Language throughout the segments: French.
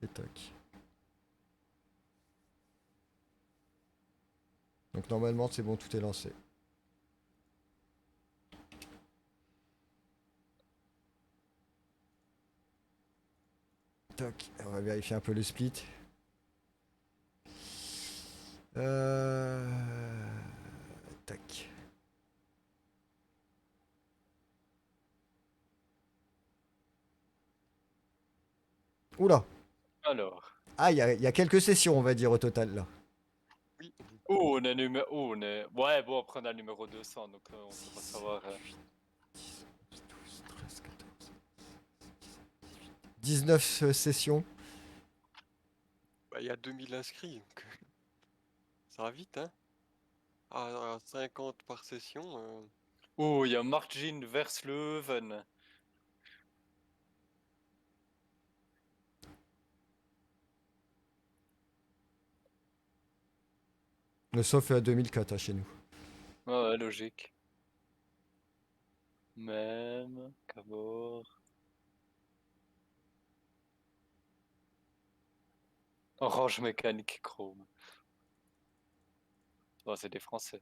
Et tac. Donc normalement c'est bon, tout est lancé. Tac, on va vérifier un peu le split. Tac. Oula. Alors. Ah, il y a quelques sessions, on va dire, au total, là. Oui. Oh, on est numéro. Oh, on est. Ouais, bon, après on a le numéro 200, donc on pourra 6, savoir. 10, 11, 12, 13, 14, 19 sessions. Bah, il y a 2000 inscrits, donc ça va vite, hein. À 50 par session. Oh, il y a Margin Versleuven. Le sauf est à 2004 chez nous. Ouais, logique. Même. Cabor. Orange Mécanique Chrome. Oh, c'est des Français.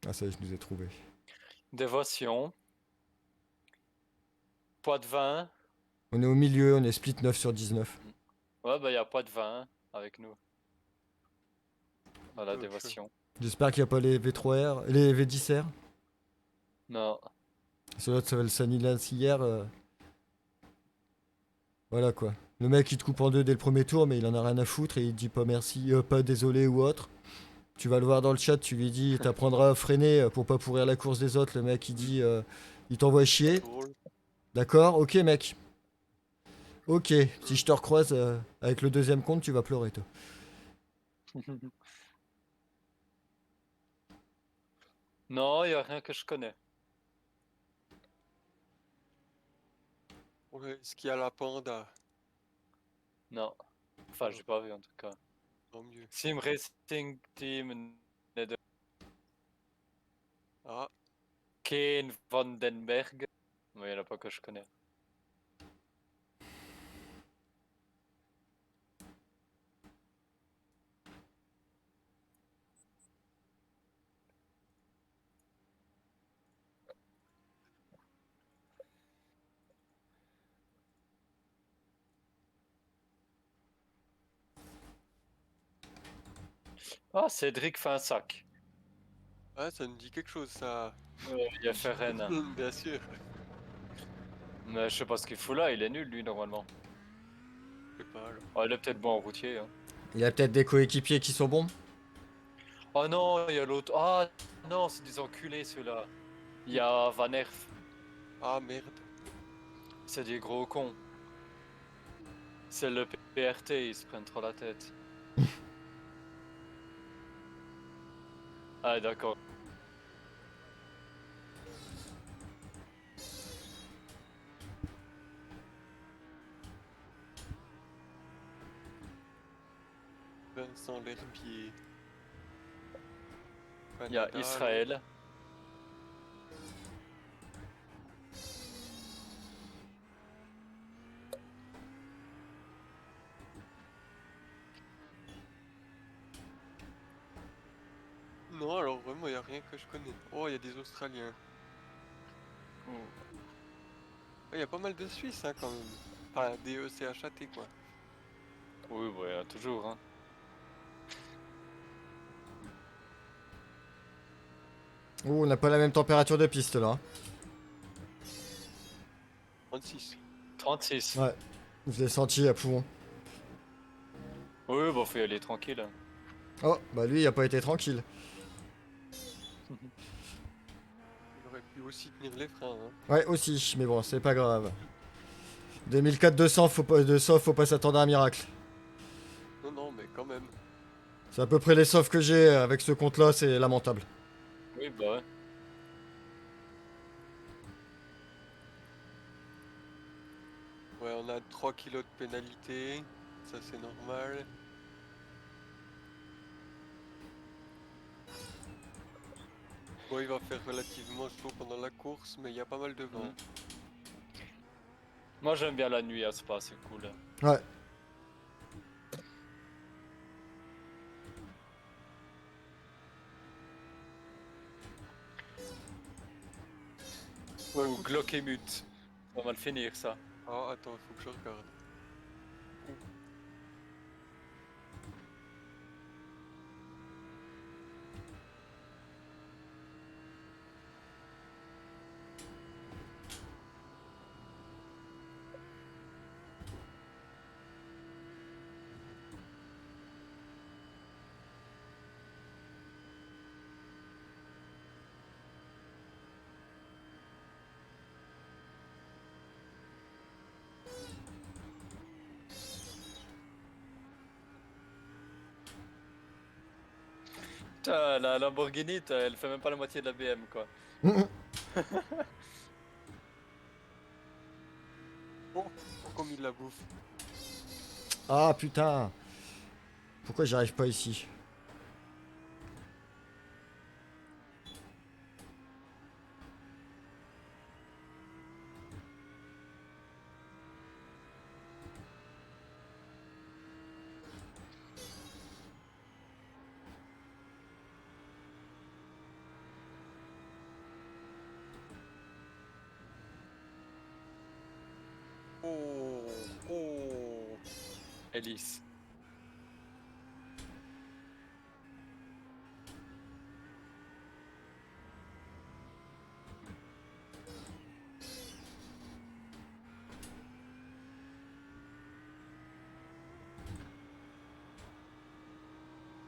Ah, ça y est, je nous ai trouvé. Dévotion. Poids de vin. On est au milieu, on est split 9 sur 19. Ouais, bah, il y a Poids de vin avec nous. Dans la Gauche. dévotion. J'espère qu'il n'y a pas les V3R, les V10R. Non. Celui-là, ça va le Sanilans hier. Voilà quoi. Le mec il te coupe en deux dès le premier tour, mais il en a rien à foutre et il dit pas merci, pas désolé ou autre. Tu vas le voir dans le chat, tu lui dis t'apprendras à freiner pour pas pourrir la course des autres. Le mec il dit il t'envoie chier. Drôle. D'accord, ok mec. Ok, si je te recroise avec le deuxième compte, tu vas pleurer toi. Non, il y a rien que je connais. Ouais, est-ce qu'il y a la panda? Non. Enfin, j'ai pas vu en tout cas. Tant mieux. Sim Racing Team Nether. Ah, Kane Vandenberg. Mais il n'y en a pas que je connais. Ah, Cédric Finsac. ah, ça me dit quelque chose, ça. Il a fait Rennes. Bien sûr. Mais je sais pas ce qu'il fout là, il est nul lui normalement. Je sais pas alors. Oh, il est peut-être bon en routier. Hein. Il y a peut-être des coéquipiers qui sont bons. Oh non, il y a l'autre. Ah non, c'est des enculés ceux-là. Il y a Van Erf. Ah merde. C'est des gros cons. C'est le PRT, ils se prennent trop la tête. Ah d'accord. Vincent L'Herbier. Il y a Canada, Israël. non, alors vraiment, il n'y a rien que je connais. Oh, il y a des Australiens. Oh. Il y a pas mal de Suisses, hein, quand même. Enfin, des ECHAT, quoi. Oui, ouais, toujours. Hein. Oh, on n'a pas la même température de piste là. 36. 36. Ouais, je l'ai senti à poumon. Oui, bon, faut y aller tranquille. Hein. Oh, bah lui il a pas été tranquille. Il aurait pu aussi tenir les freins, hein. Ouais, aussi, mais bon, c'est pas grave. 2004 200, faut pas s'attendre à un miracle. Non, non, mais quand même. C'est à peu près les softs que j'ai avec ce compte là, c'est lamentable. Oui, bah ouais. Ouais, on a 3 kilos de pénalité. Ça, c'est normal. Bon, il va faire relativement chaud pendant la course, mais il y a pas mal de vent. Mm. Moi j'aime bien la nuit à Spa, c'est cool. Ouais. Ouais, ou Glockemut. On va le finir ça. Ah, attends, faut que je regarde. Putain, la Lamborghini, elle fait même pas la moitié de la BM quoi. Mhm. Oh, oh, comme il la bouffe. Ah putain. Pourquoi j'arrive pas ici? Oh, oh. Hélice.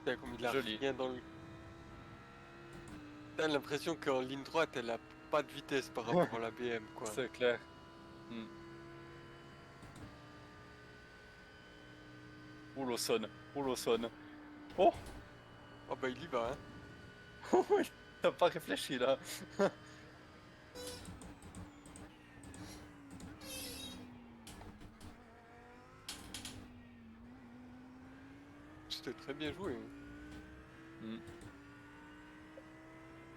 Putain, comme il a Joli. rien dans le... T'as l'impression qu'en ligne droite, elle a pas de vitesse par rapport à la BM, quoi. C'est clair. Hmm. Ouh Lawson. Ouh Lawson. Oh. Ah bah il y va, hein. Il t'as pas réfléchi là. C'était très bien joué. Hmm.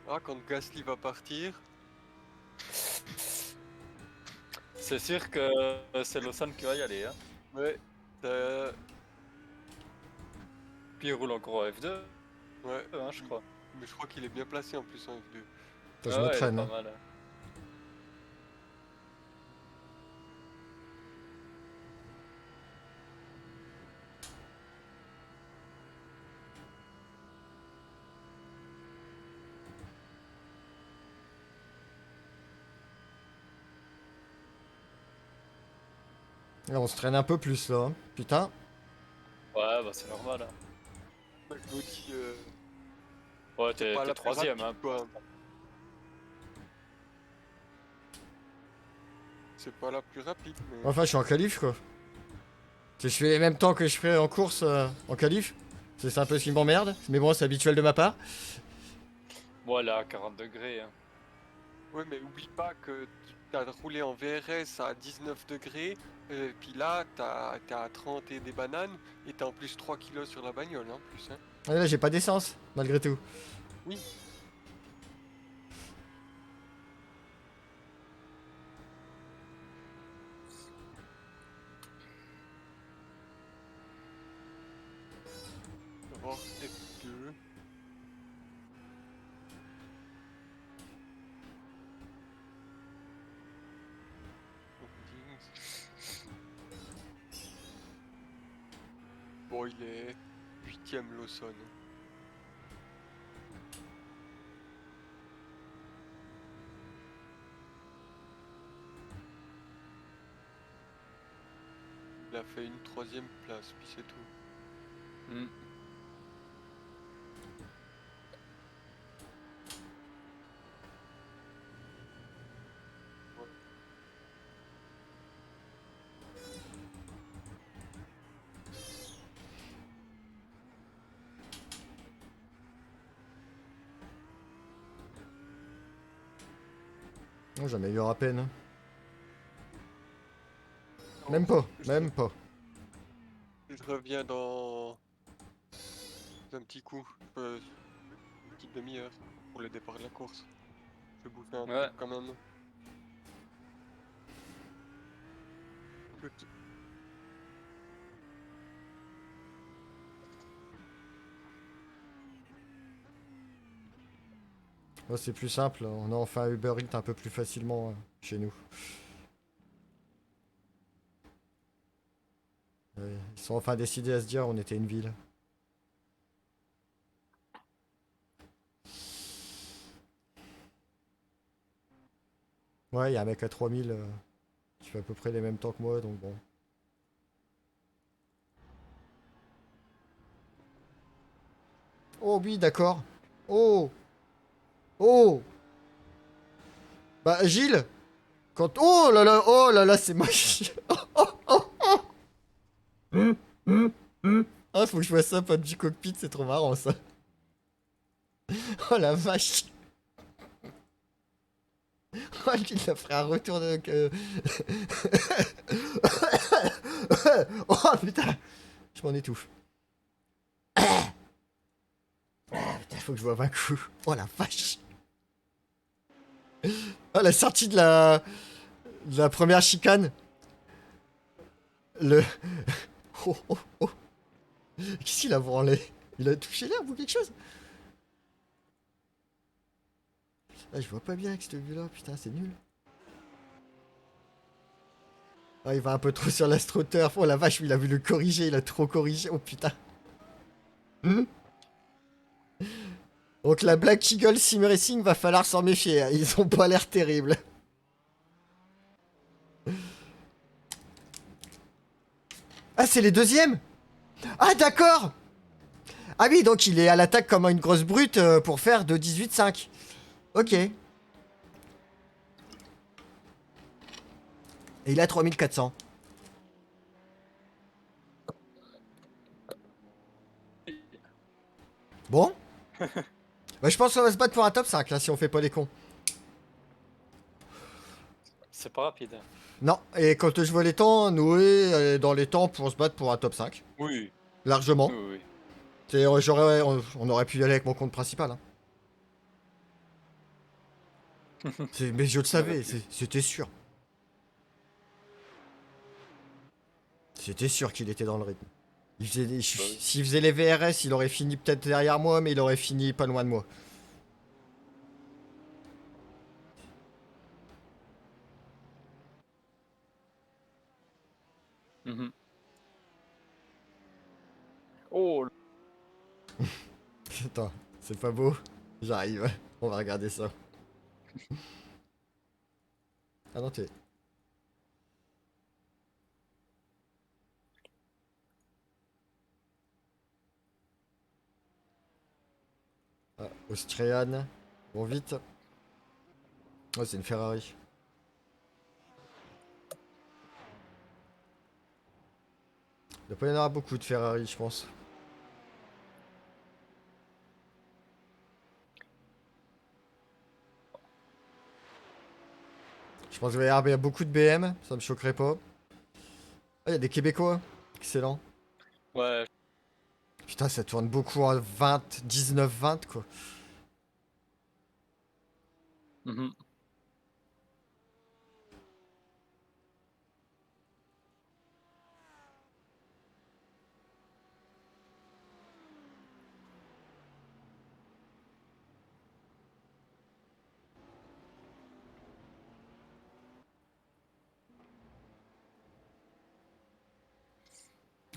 Ah, quand Gasly va partir, C'est sûr que c'est Lawson qui va y aller. Hein. ouais, ça- Puis il roule encore en F2, ouais, hein, je crois. mais je crois qu'il est bien placé en plus en F2. Attends, je Ah me ouais, il est traîne. pas Hein. mal. Hein. Là, on se traîne un peu plus là. Hein. Putain. Ouais, bah c'est normal. Hein. Ouais, je me dis, Ouais, c'est pas t'es la plus troisième. rapide, Hein, pour quoi. l'instant. C'est pas la plus rapide, mais... Enfin, je suis en qualif quoi. Je fais les mêmes temps que je fais en course en qualif. C'est un peu ce qui m'emmerde. Mais bon, c'est habituel de ma part. Voilà, 40 degrés. Hein. Ouais, mais oublie pas que tu as roulé en VRS à 19 degrés, puis là, t'es à 30 et des bananes, et t'as en plus 3 kilos sur la bagnole, hein, en plus, hein. Ah, là, j'ai pas d'essence, malgré tout. Oui. On va voir F2. Bon, il est 8ème Lawson. Il a fait une 3ème place, puis c'est tout. Hmm. Ouais. Oh, j'améliore à peine. Non, Même pas, je, même pas. je reviens dans un petit coup, une petite demi-heure, pour le départ de la course. Je vais bouffer un Ouais. truc quand même. Écoute, Oh, c'est plus simple, on a enfin Uber Eats un peu plus facilement chez nous. Ils sont enfin décidés à se dire on était une ville. Ouais, il y a un mec à 3000 qui fait à peu près les mêmes temps que moi, donc bon. Oh oui, d'accord. Oh! Oh! Bah, Gilles! Quand... oh là là, c'est moche! Ah, faut que je vois ça, pote du cockpit, c'est trop marrant ça. Oh la vache! Oh, lui, il a fait un retour de... Oh putain! Je m'en étouffe. Putain, faut que je vois 20 coups. Oh la vache! Oh, la sortie de la première chicane. Le... Oh, oh, oh. Qu'est-ce qu'il a branlé? Il a touché l'herbe ou quelque chose? Ah, je vois pas bien avec cette vue-là, putain, c'est nul. Ah, il va un peu trop sur l'astroturf. Oh la vache, il a vu le corriger, il a trop corrigé. Oh putain. Hmm. Donc la Black Eagle Sim Racing, va falloir s'en méfier. Hein. Ils ont pas l'air terribles. Ah, c'est les deuxièmes? Ah, d'accord. Ah oui, donc il est à l'attaque comme une grosse brute pour faire de 18,5. Ok. Et il a 3400. Bon. Bah, je pense qu'on va se battre pour un top 5 là si on fait pas les cons. C'est pas rapide. Non, et quand je vois les temps, Noé est dans les temps pour se battre pour un top 5. Oui, Largement. oui, oui. On aurait pu y aller avec mon compte principal. Hein. Mais je le On aurait savais, pu. c'était sûr. C'était sûr qu'il était dans le rythme. Bah oui. S'il faisait les VRS, il aurait fini peut-être derrière moi, mais il aurait fini pas loin de moi. Mhm. Oh, Attends, c'est pas beau? J'arrive, on va regarder ça. Ah non, t'es... Ah, Austrian. Bon, vite. Oh, c'est une Ferrari. Il doit pas y en avoir beaucoup de Ferrari, je pense. Je pense qu'il va y avoir beaucoup de BM, ça me choquerait pas. Ah, il y a des Québécois. Excellent. ouais. Putain, ça tourne beaucoup en 20, 19, 20, quoi. Mhm.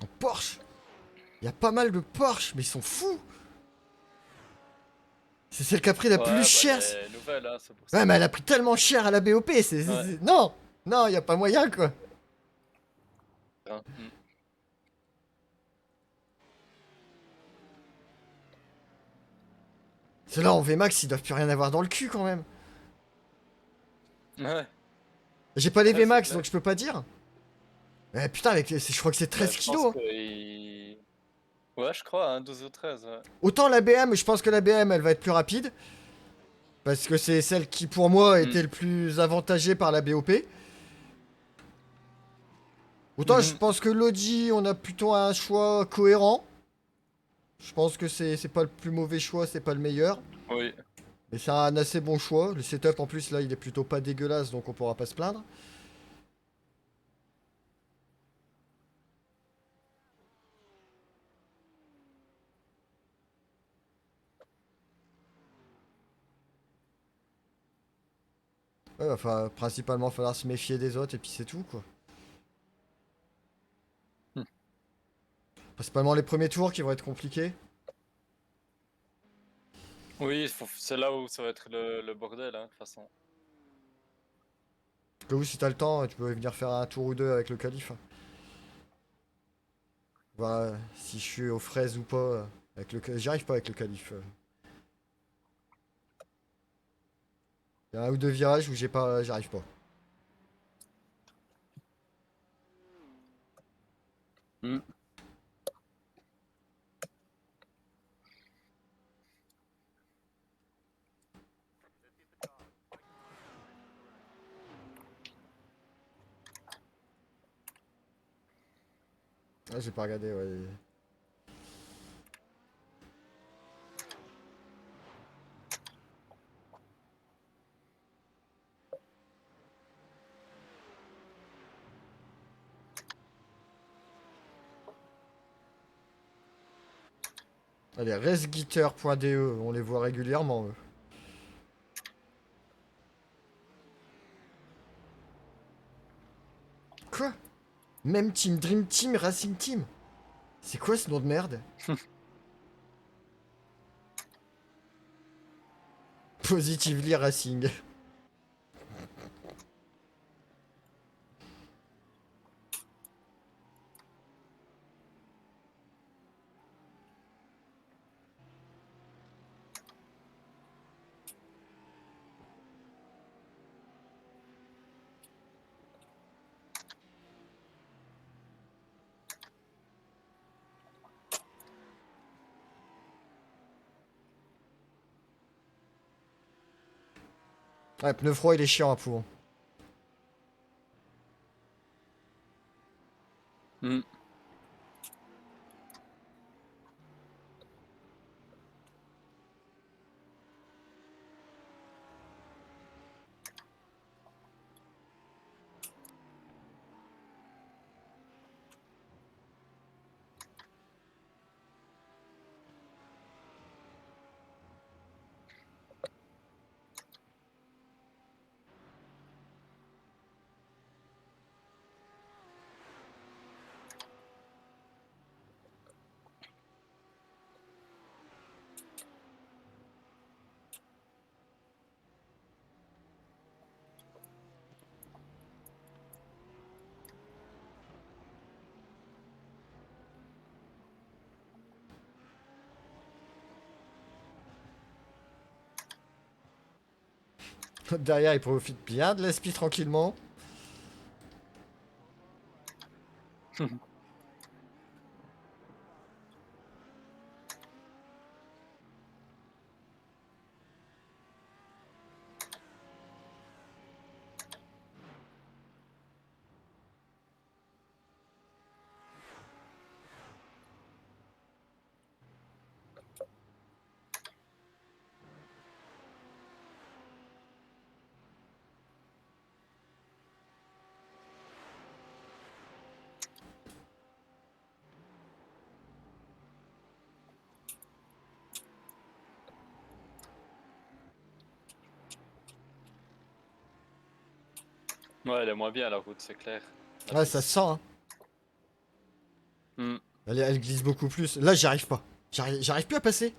En Porsche. Il y a pas mal de Porsche, mais ils sont fous. C'est celle qui a pris la Ouais, plus bah chère. les nouvelles, hein, c'est pour Ouais, ça. mais elle a pris tellement cher à la BOP. Ouais. Non, non, il y a pas moyen, quoi. Hein. Mm. Ceux-là en VMAX, ils doivent plus rien avoir dans le cul, quand même. Ouais, J'ai pas les ouais, c'est VMAX, clair. donc je peux pas dire. Eh, putain, je crois que c'est Bah, 13 je pense kilos. que ouais, je crois, hein, 12 ou 13, ouais. Autant la BM, je pense que la BM, elle va être plus rapide. Parce que c'est celle qui, pour moi, Mm. était le plus avantagée par la BOP. Autant je Mhm. pense que l'Audi, on a plutôt un choix cohérent. Je pense que c'est pas le plus mauvais choix, c'est pas le meilleur. Oui. Mais c'est un assez bon choix. Le setup en plus là il est plutôt pas dégueulasse donc on pourra pas se plaindre. Ouais, enfin, principalement, falloir se méfier des autres et puis c'est tout, quoi. Hmm. Principalement les premiers tours qui vont être compliqués. Oui, c'est là où ça va être le bordel, hein, de toute façon. Que vous, si t'as le temps, tu peux venir faire un tour ou deux avec le calife. Voir si je suis aux fraises ou pas. Avec le... J'y arrive pas avec le calife. Il y a un ou deux virages où j'arrive pas. Hmm. Ah, j'ai pas regardé, ouais. Allez, resgeeter.de, on les voit régulièrement, eux. Quoi? Même team, Dream Team, Racing Team. C'est quoi ce nom de merde? Positively Racing. Ouais, pneu froid, il est chiant à pour. Hmm. Derrière, il profite bien de l'esprit tranquillement. Ouais, elle est moins bien la route, c'est clair. La Ouais, ça se piste. sent, hein. Hmm. Elle glisse beaucoup plus. Là, j'y arrive pas. J'arrive plus à passer.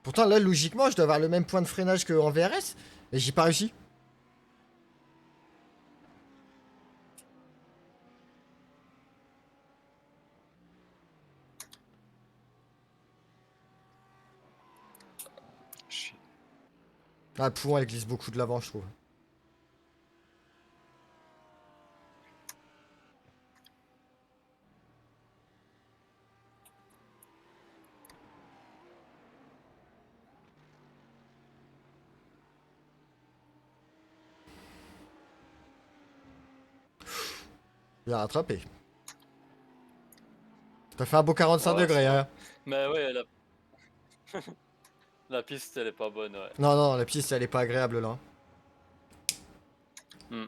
Pourtant, là, logiquement, je dois avoir le même point de freinage qu'en VRS. Mais j'ai pas réussi. Chier. Ah, Pouin, elle glisse beaucoup de l'avant, je trouve. Il a rattrapé. T'as fait un beau 45 Ouais, c'est degrés, vrai. hein. Mais ouais, la piste, elle est pas bonne, ouais. Non, non, la piste, elle est pas agréable, là. Hmm.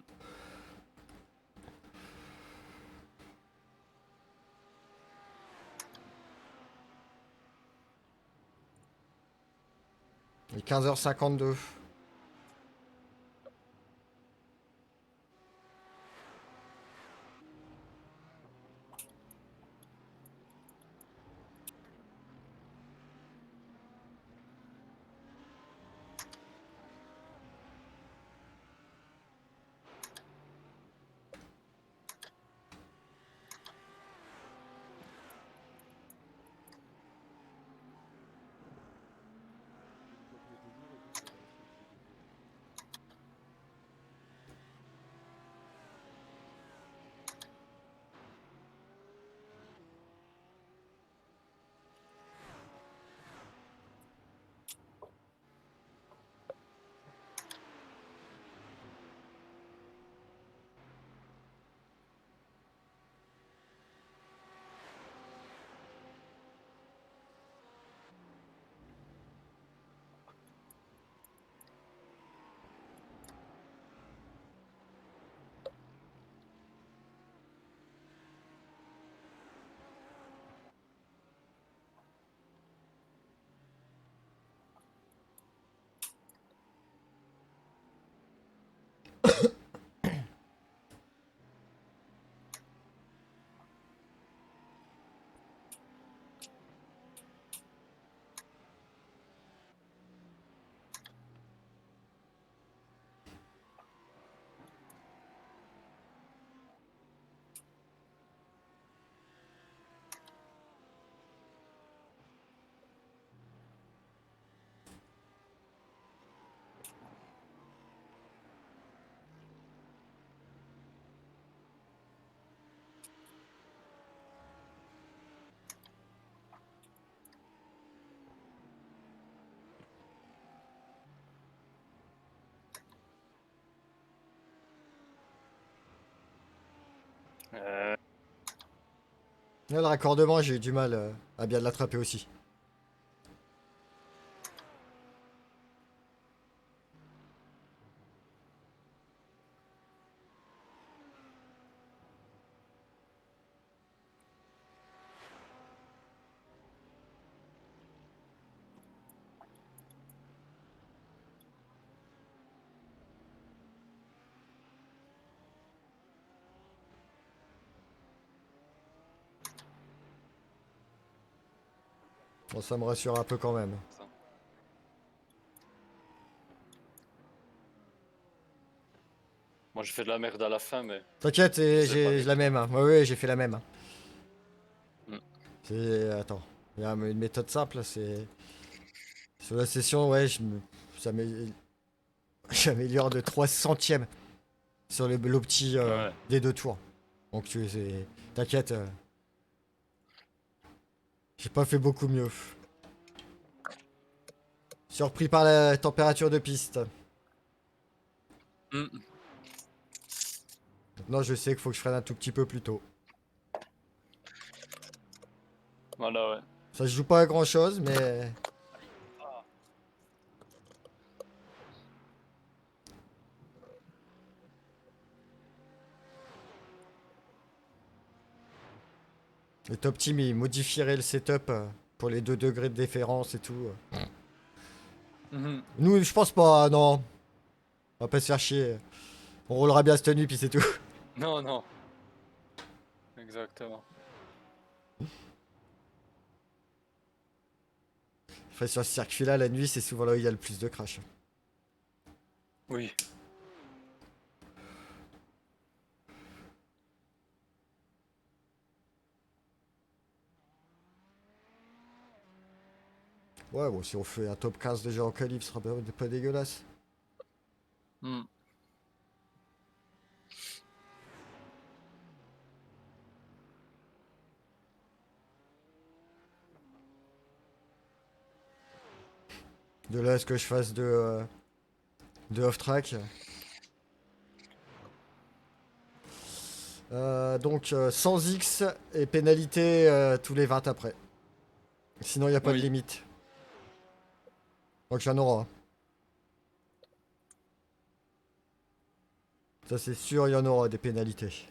Il est 15h52. Euh, Là, le raccordement, j'ai eu du mal à bien l'attraper aussi. Bon, ça me rassure un peu quand même. Moi, je fais de la merde à la fin, mais T'inquiète, je sais pas j'ai les la trucs. même. Hein. Ouais, ouais, j'ai fait la même. Hein. Mm. C'est. Attends. Il y a une méthode simple, c'est. Sur la session, ouais, ça j'améliore de 3 centièmes sur l'opti Ouais. des 2 tours. Donc, t'inquiète, j'ai pas fait beaucoup mieux. Surpris par la température de piste. Mm. Maintenant, je sais qu'il faut que je freine un tout petit peu plus tôt. Voilà, ouais. Ça se joue pas à grand chose, mais. Le top team, il modifierait le setup pour les 2 degrés de différence et tout. Mhm. Nous, je pense pas, non. On va pas se faire chier. On roulera bien cette nuit, puis c'est tout. Non, non. Exactement. Enfin, sur ce circuit-là, la nuit, c'est souvent là où il y a le plus de crash. Oui. Ouais, bon, si on fait un top 15 déjà en qualif, ce sera pas dégueulasse. Mm. De là à ce que je fasse de off-track. Donc, sans X et pénalité tous les 20 après. Sinon, il n'y a pas de Oui. limite. Donc, j'en aurai. Ça, c'est sûr, il y en aura des pénalités.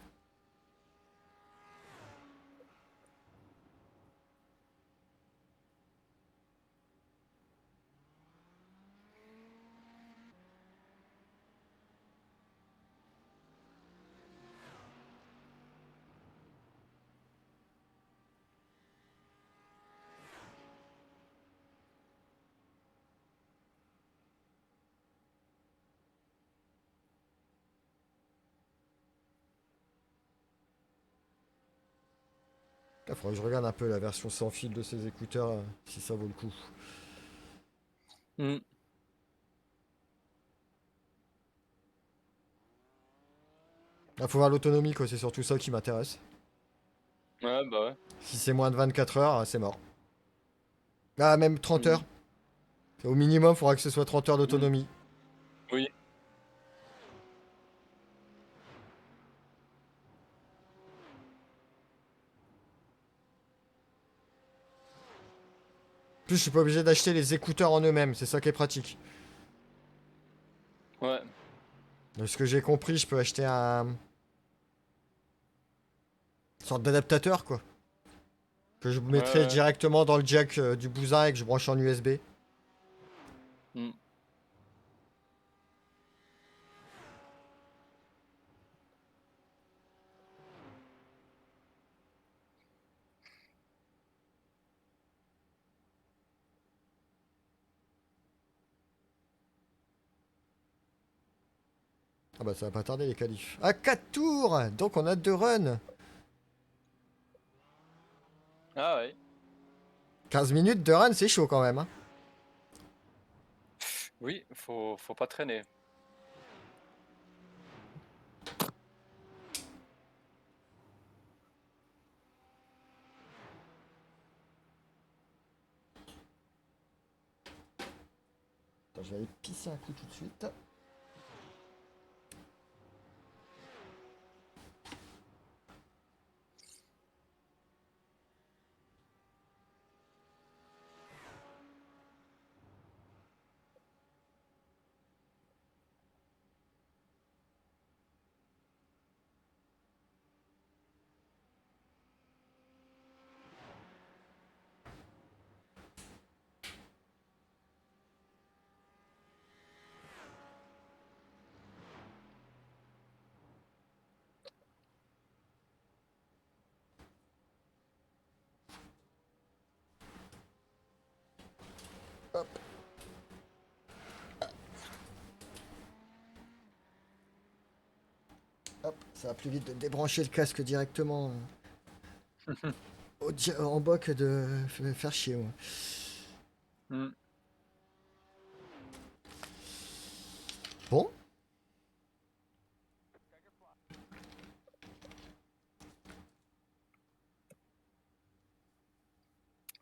Il faudrait que je regarde un peu la version sans fil de ces écouteurs, si ça vaut le coup. Mm. Il faut voir l'autonomie, quoi, c'est surtout ça qui m'intéresse. Ouais, bah ouais. Si c'est moins de 24 heures, c'est mort. Ah, même 30 Mhm. heures. Au minimum, il faudra que ce soit 30 heures Mm. d'autonomie. Oui. En plus, je suis pas obligé d'acheter les écouteurs en eux-mêmes, c'est ça qui est pratique. Ouais. De ce que j'ai compris, je peux acheter une sorte d'adaptateur, quoi. Que je Ouais, mettrai ouais. directement dans le jack du bousin et que je branche en USB. Mm. Ah bah ça va pas tarder les qualifs. À 4 tours. Donc on a 2 runs. Ah ouais. 15 minutes de run, c'est chaud quand même. Hein. Oui, faut pas traîner. Attends, je vais aller pisser un coup tout de suite. Hop, ça va plus vite de débrancher le casque directement en bas que de faire chier, moi. Hmm. Bon,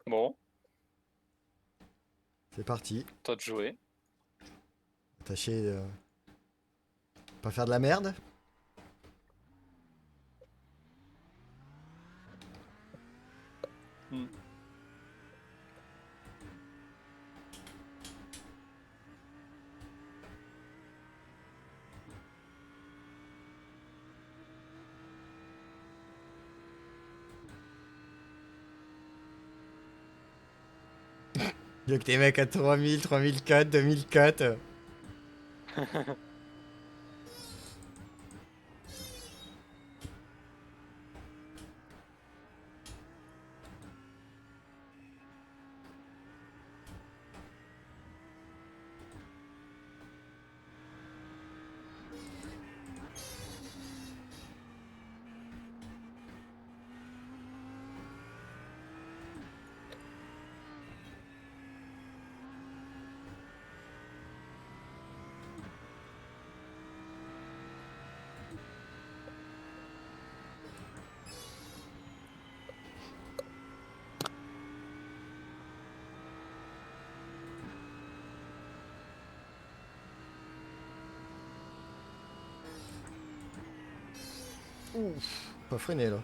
Bon, c'est parti. toi de jouer. Tâchez de pas faire de la merde. Hmm. Il y a que des mecs à 3000, 3004, 2004. Ouf, pas freiné là.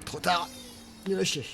Trop tard. Il a chier.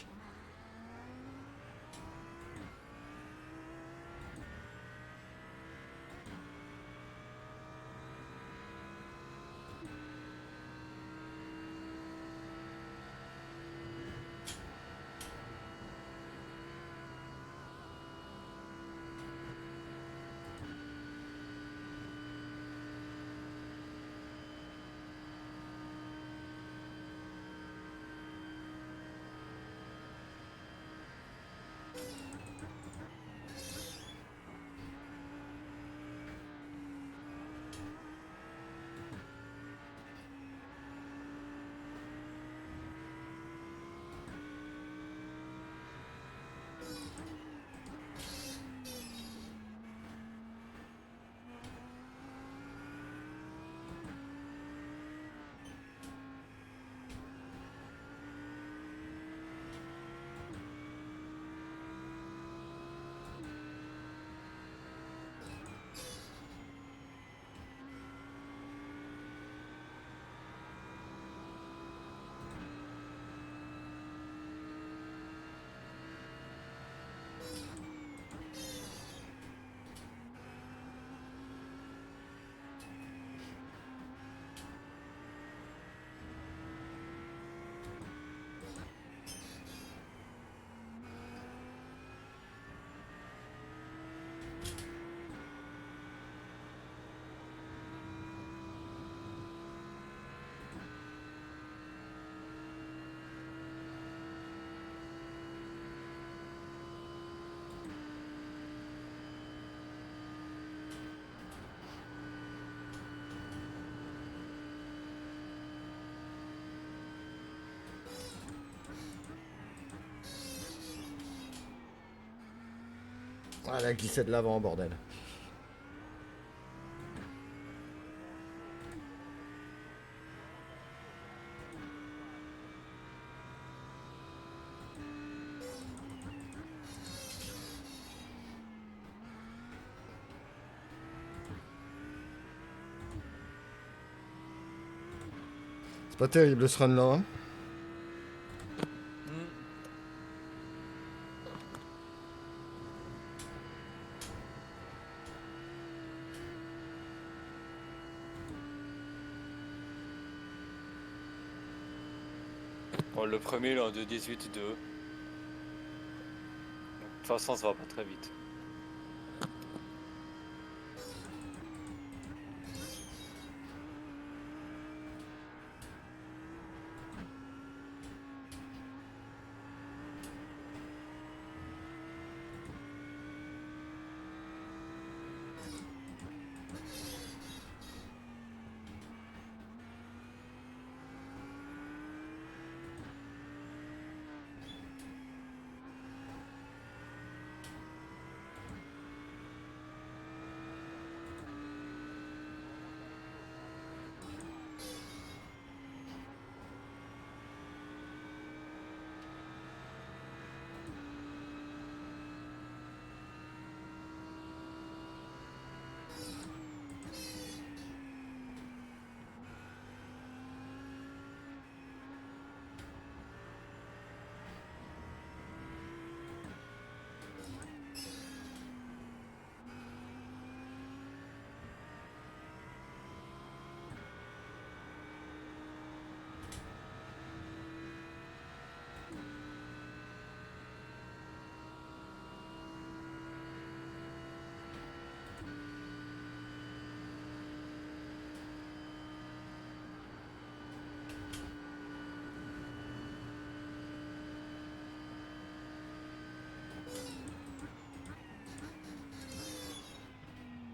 Ah, la glissade de l'avant, bordel. C'est pas terrible ce run là. Hein. Hmm. Bon, le premier, il est en 2.18.2. De toute façon, ça va pas très vite.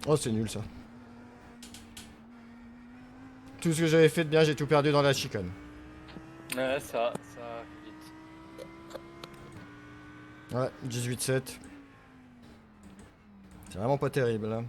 Oh, c'est nul ça. Tout ce que j'avais fait de bien, j'ai tout perdu dans la chicane. Ouais, ça arrive vite. Ouais, 18-7. C'est vraiment pas terrible là.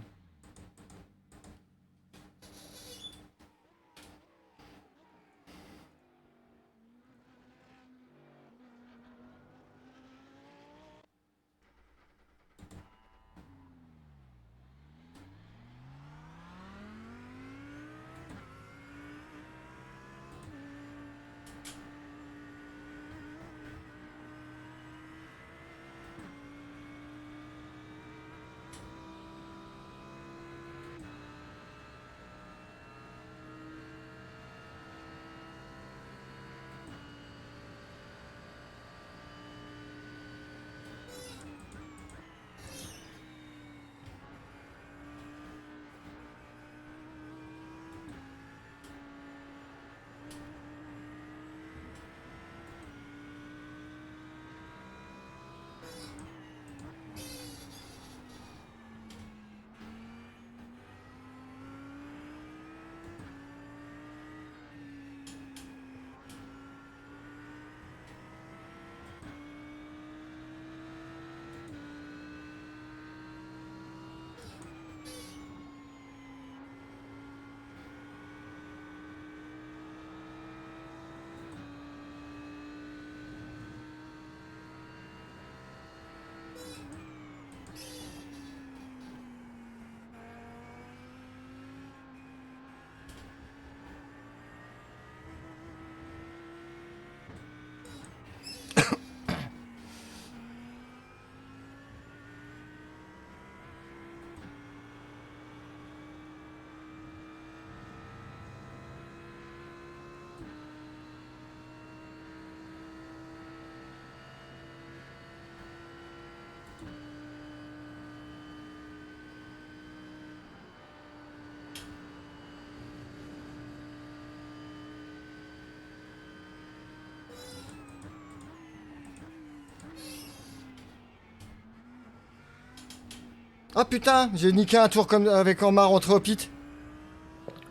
Ah putain, j'ai niqué un tour comme avec Omar entre au pit.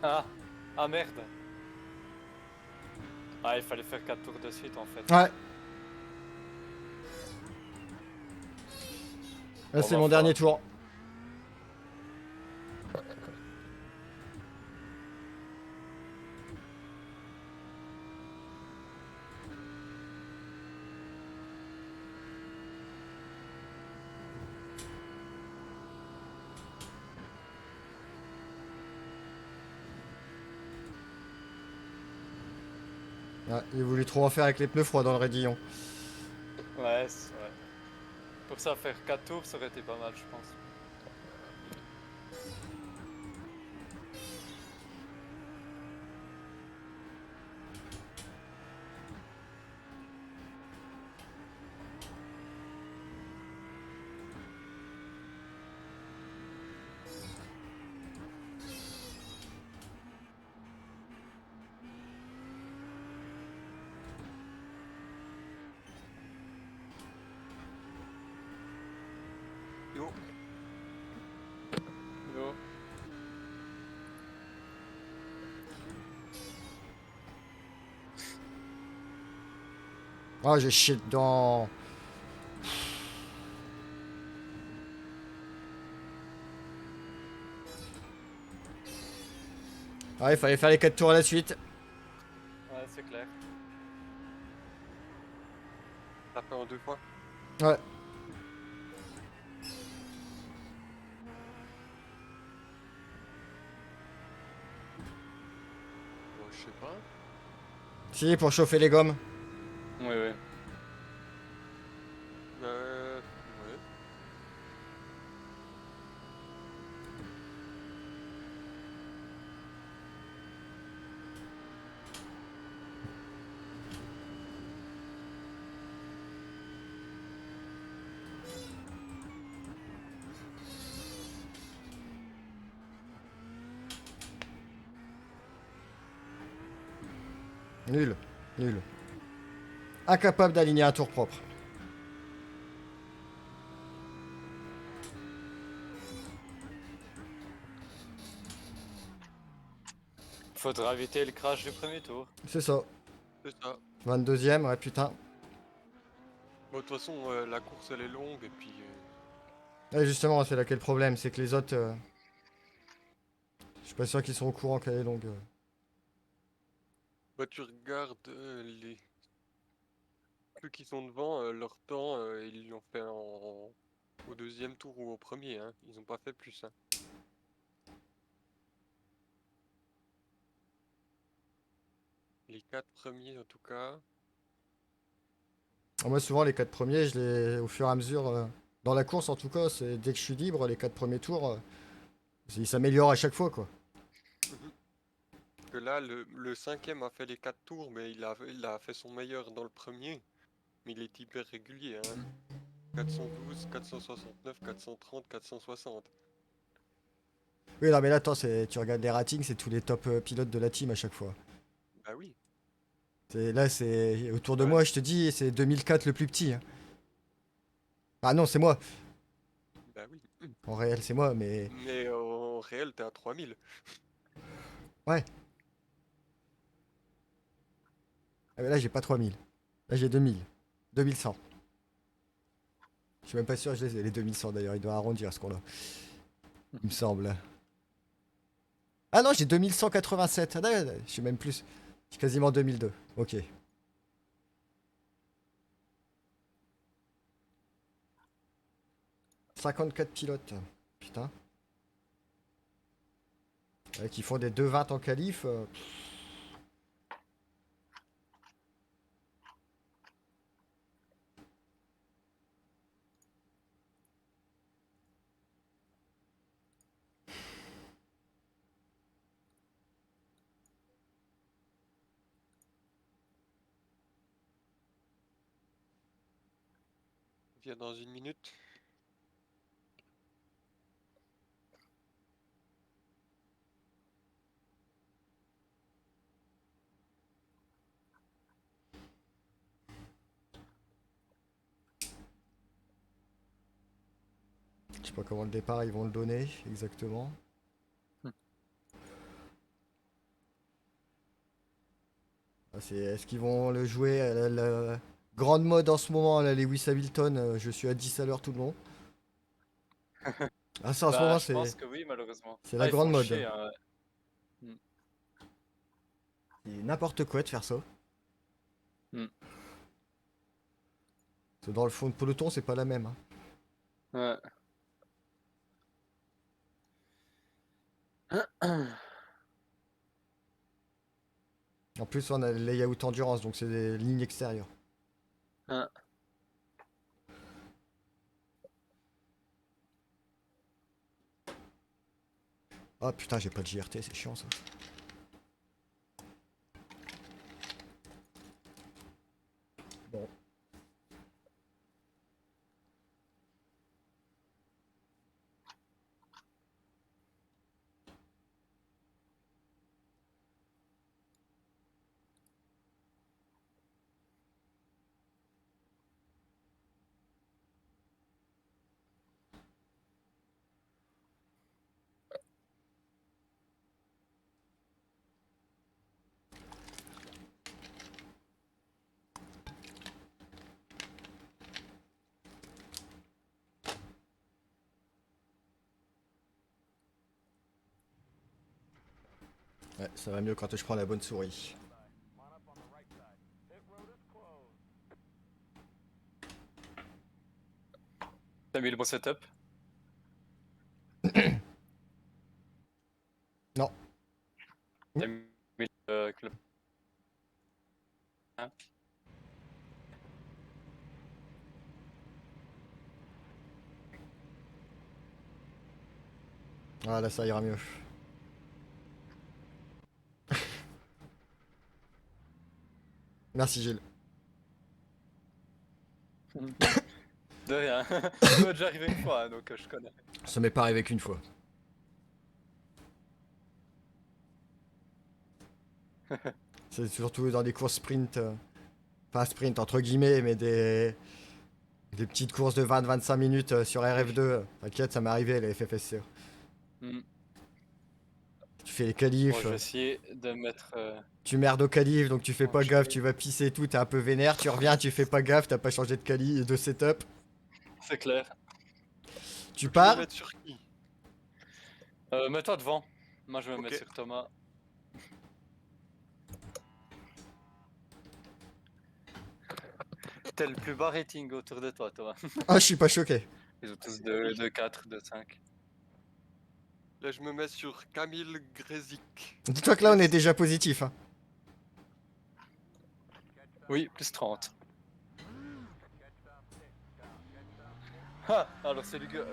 Ah, ah merde. Ah, il fallait faire 4 tours de suite en fait. Ouais. Là, Bon, c'est ma mon foi. dernier tour. Ah, il voulait trop en faire avec les pneus froids dans le raidillon. Ouais, ouais. Pour ça, faire 4 tours, ça aurait été pas mal, je pense. Yo, Yo. Ah, j'ai chié dedans. Ah, il fallait faire les 4 tours à la suite. Ouais, c'est clair. t'as fait en 2 fois. Ouais. Bon, je sais pas. Si, pour chauffer les gommes. Oui, oui. Ouais. Nul. Nul. Incapable d'aligner un tour propre. Faudra éviter le crash du premier tour. C'est ça. C'est ça. 22e, ouais, putain. Bon, de toute façon, la course elle est longue et puis. Ouais, justement, c'est là qu'est le problème. C'est que les autres. Je suis pas sûr qu'ils sont au courant qu'elle est longue. Bah, tu regardes ceux qui sont devant, leur temps, ils l'ont fait au deuxième tour ou au premier, hein. Ils ont pas fait plus, hein. Les 4 premiers en tout cas. Moi, souvent, les 4 premiers, au fur et à mesure, dans la course en tout cas, c'est dès que je suis libre, les 4 premiers tours, ils s'améliorent à chaque fois, quoi. Mhm. Que là, le cinquième a fait les 4 tours, mais il a fait son meilleur dans le premier. Mais il est hyper régulier, hein. 412, 469, 430, 460. Oui, non, mais là, attends, tu regardes les ratings, c'est tous les top pilotes de la team à chaque fois. Bah oui. Là, c'est autour de Ouais. moi, je te dis, c'est 2004 le plus petit, hein. Ah non, c'est moi. Bah oui. En réel, c'est moi, mais Mais en réel, t'es à 3000. ouais. Ah, mais là, j'ai pas 3000. Là, j'ai 2000. 2100. Je suis même pas sûr, je les ai, les 2100 d'ailleurs. Il doit arrondir ce qu'on a. Il me semble. Ah non, j'ai 2187. Ah, je suis même plus. Je suis quasiment 2002. Ok. 54 pilotes. Putain. Qui font des 2,20 en qualif. Viens dans une minute. Je sais pas comment le départ ils vont le donner exactement. Ah, est-ce qu'ils vont le jouer à la grande mode en ce moment, la Lewis Hamilton, je suis à 10 à l'heure tout le long. Ah ça en ce Bah, moment je pense que oui, malheureusement. c'est Ah, la ils grande font mode. chier, hein. Mm. C'est n'importe quoi de faire ça. Mm. Parce que dans le fond de peloton c'est pas la même, hein. Ouais. Ah, En plus, on a le layout endurance, donc c'est des lignes extérieures. Hein. Ah putain, j'ai pas de JRT, c'est chiant ça. Bon. Ouais, ça va mieux quand je prends la bonne souris. T'as mis le bon setup? Non. T'as mis le club? Hein? Ah là, ça ira mieux. Merci Gilles. De rien. Ça m'est déjà arrivé une fois, hein, donc je connais. Ça m'est pas arrivé qu'une fois. C'est surtout dans des courses sprint. Enfin, sprint entre guillemets, mais des petites courses de 20-25 minutes sur RF2. T'inquiète, ça m'est arrivé les FFSC. Hmm. Tu fais les Bon, qualifs, je vais essayer de mettre. tu merdes au qualif, donc tu fais Oh, pas je gaffe, vais- tu vas pisser et tout, t'es un peu vénère, tu reviens, tu fais pas gaffe, t'as pas changé de quali, de setup. C'est clair. Tu Donc je me pars, mettre sur qui? Mets-toi devant. Moi, je vais me Ok. mettre sur Thomas. T'es le plus bas rating autour de toi, Thomas. ah je suis pas choqué. Ils ont tous de 4, de 5. Là, je me mets sur Camille Gresic. Dis-toi que là on est déjà positif. Hein. Oui, plus 30. Ah, alors c'est lui que.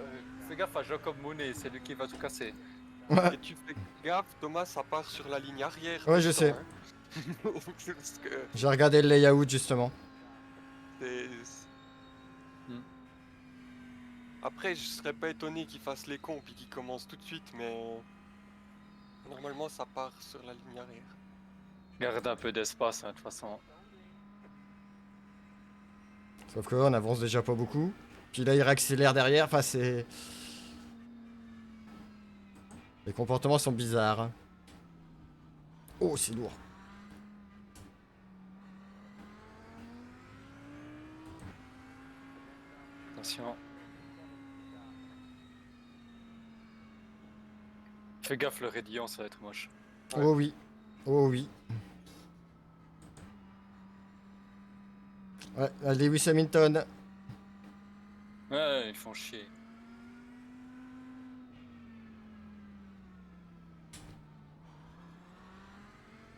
Fais gaffe à Jacob Monet, c'est lui qui va tout casser. Ouais, Et tu fais gaffe, Thomas, ça part sur la ligne arrière. Ouais, tout je le sais. temps, hein. Parce que J'ai regardé le layout justement. c'est- Hmm. Après, je serais pas étonné qu'ils fassent les cons puis qu'ils commencent tout de suite, mais normalement, ça part sur la ligne arrière. Garde un peu d'espace, hein, de toute façon. Sauf que on avance déjà pas beaucoup. Puis là il réaccélère derrière, enfin c'est... Les comportements sont bizarres. Hein. Oh c'est lourd. Attention. Fais gaffe, le raidillon, ça va être moche. Ouais. Oh oui. Oh oui. Ouais, Lewis Hamilton. Ouais, ils font chier.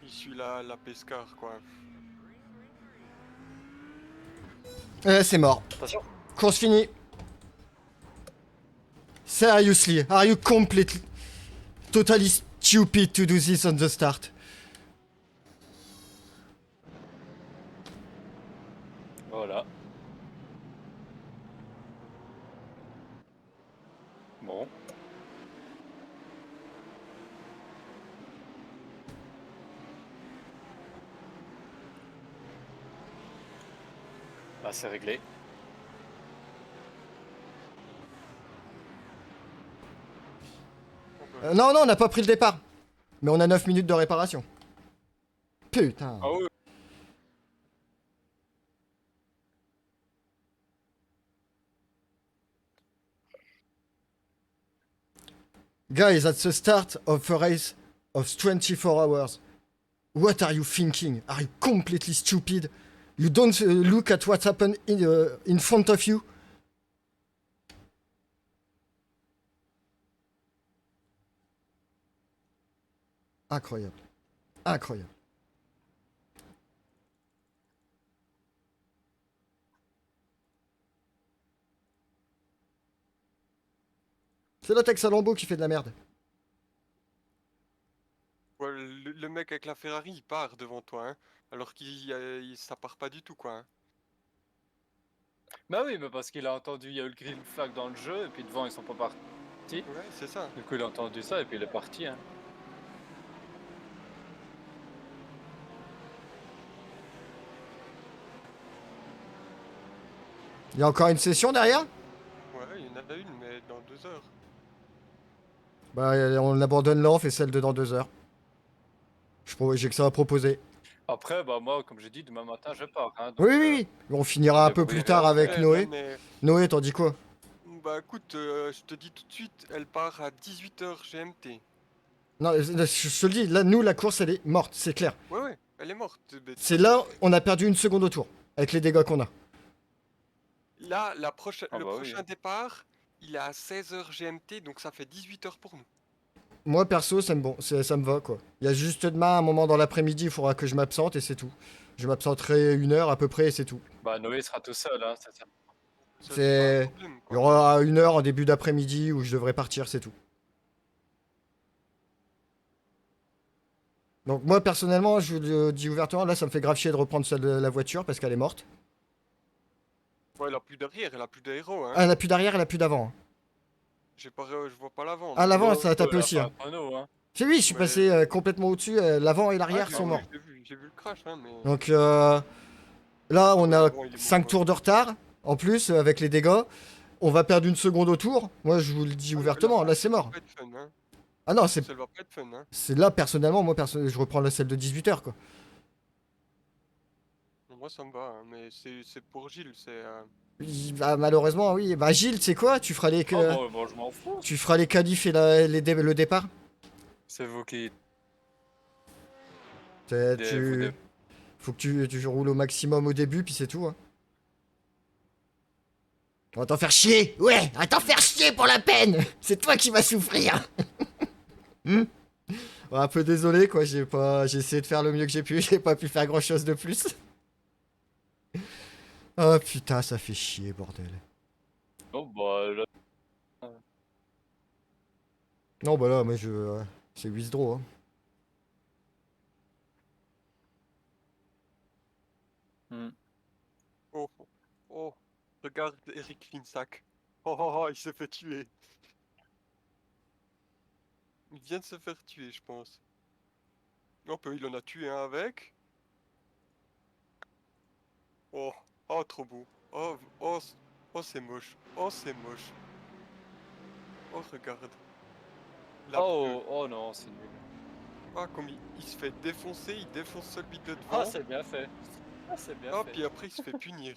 Il suit la pescar, quoi. C'est mort. Attention. Course finie. Seriously, are you completely, totally stupid to do this on the start? Voilà. Bon. Bah, c'est réglé. Non, non, on n'a pas pris le départ. Mais on a 9 minutes de réparation. Putain. Ah oui. Guys, at the start of a race of 24 hours, what are you thinking? Are you completely stupid? You don't look at what happened in front of you? Incroyable. Incroyable. C'est l'autre avec sa Lambo qui fait de la merde. Ouais, le mec avec la Ferrari, il part devant toi, hein. Alors ça part pas du tout, quoi. Hein. Bah oui, mais parce qu'il a entendu, il y a eu le green flag dans le jeu, et puis devant ils sont pas partis. Ouais, c'est ça. Du coup il a entendu ça, et puis il est parti. Hein. Il y a encore une session derrière? Ouais, il y en a une, mais dans 2 heures. Bah, on abandonne là, on fait celle de dans 2 heures. J'ai que ça à proposer. Après, bah moi, comme j'ai dit, demain matin je pars. Hein, Oui, donc, oui, oui. On finira un peu plus débrouillerai tard au avec mieux. Ouais, non, Noé. mais... Noé, t'en dis quoi? Bah écoute, je te dis tout de suite, elle part à 18h GMT. Non, je te le dis, là, nous, la course, elle est morte, c'est clair. Ouais, ouais, elle est morte. Mais de toute C'est façon, là, on a perdu une seconde au tour, avec les dégâts qu'on a. là, Ah le bah oui. prochain départ, il est à 16h GMT, donc ça fait 18h pour nous. Moi, perso, ça me va, quoi. Il y a juste demain, un moment dans l'après-midi, il faudra que je m'absente, et c'est tout. Je m'absenterai 1 heure à peu près, et c'est tout. Bah Noé sera tout seul, hein, c'est ça. Ça, c'est pas un C'est... problème, Il y quoi. aura 1 heure en début d'après-midi où je devrais partir, c'est tout. Donc moi, personnellement, je vous le dis ouvertement, là, ça me fait grave chier de reprendre celle de la voiture, parce qu'elle est morte. Ouais, elle a plus d'arrière, elle a plus d'aéro, hein. Ah, elle a plus d'arrière, elle a plus d'avant, hein. Je vois pas l'avant, Ah, mais... l'avant, ça a tapé Elle a aussi, fait hein. un chrono, hein. C'est oui, je suis mais... passé complètement au-dessus, l'avant et Ah, l'arrière sont morts. j'ai vu le crash, hein, mais... Donc là, Ah on ouais, a l'avant, il est 5 mort, ouais. tours de retard, en plus, avec les dégâts. On va perdre une seconde au tour. Moi, je vous le dis Ah, ouvertement, là, c'est elle va mort. pas être fun, hein. Ah non, La c'est course, elle va pas être fun, hein. c'est là, personnellement, je reprends celle de 18 h, quoi. Moi, ça me va, hein, mais c'est pour Gilles, Bah, malheureusement, oui. Bah, Gilles, tu sais quoi? Oh bon, je m'en fous. Tu feras les qualifs et le départ. C'est vous qui... vous Tu... Faut que tu roules au maximum au début, puis c'est tout, hein. On va t'en faire chier. Ouais, on va t'en faire chier pour la peine. C'est toi qui vas souffrir. Hmm. Ouais, un peu désolé, quoi. J'ai essayé de faire le mieux que j'ai pu. J'ai pas pu faire grand chose de plus. Oh putain, ça fait chier, bordel. Oh bah là... Non, bah là, moi, c'est withdraw, hein. hmm. Oh, oh, regarde Eric Linsack. Oh, oh, oh, il s'est fait tuer. Il vient de se faire tuer, je pense. Oh, peu, il en a tué un avec. Oh, oh, trop beau. Oh, oh, oh, c'est moche. Oh, c'est moche. Oh, regarde. La Oh, oh non, c'est nul. Ah, comme il se fait défoncer, il défonce celui de Ah, devant. c'est bien fait. Ah, c'est bien Ah, fait. puis après, il se fait punir.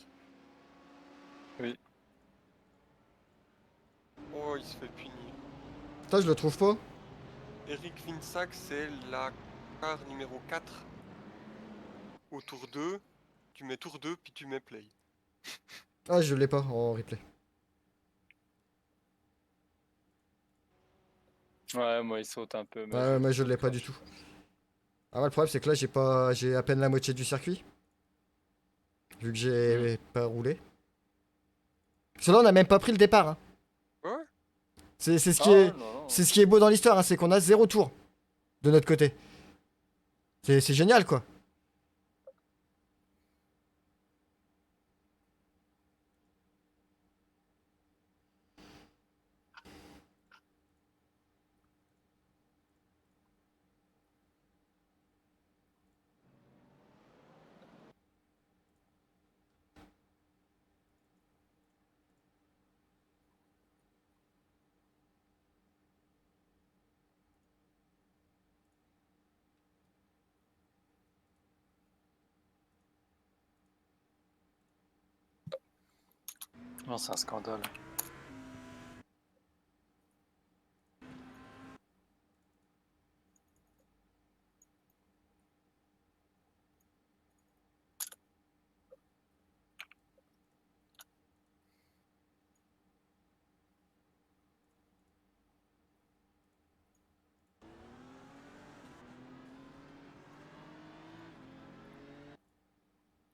Oui. Oh, il se fait punir. Putain, je le trouve pas. Eric Linsack, c'est la car numéro 4. Au tour 2, tu mets tour 2, puis tu mets play. Ah, je l'ai pas en replay. Ouais, moi il saute un peu, mais Ouais, moi, je saute l'ai pas du crash. tout. Ah, ouais, le problème, c'est que là, j'ai à peine la moitié du circuit. Vu que j'ai pas roulé. Parce que là, on a même pas pris le départ, hein. Ouais, C'est ce qui Ah est, non, non. c'est ce qui est beau dans l'histoire, hein, c'est qu'on a 0 tour de notre côté. C'est génial, quoi. Non, c'est un scandale.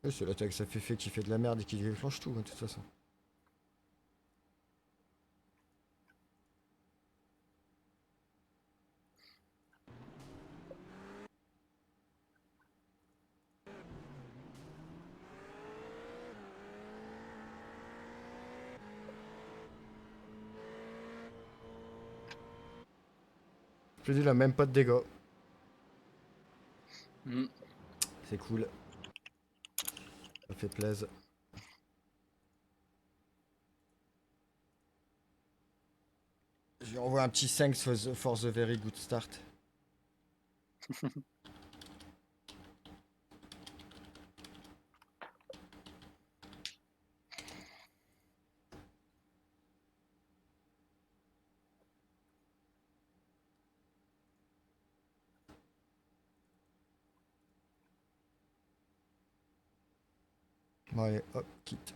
Oui, c'est l'attaque, ça fait qui fait de la merde et qui déclenche tout, hein, de toute façon. te dis, il a même pas de dégâts. Hmm. C'est cool. Ça fait plaisir. Je lui envoie un petit 5 for the very good start. Bon allez, hop, quitte.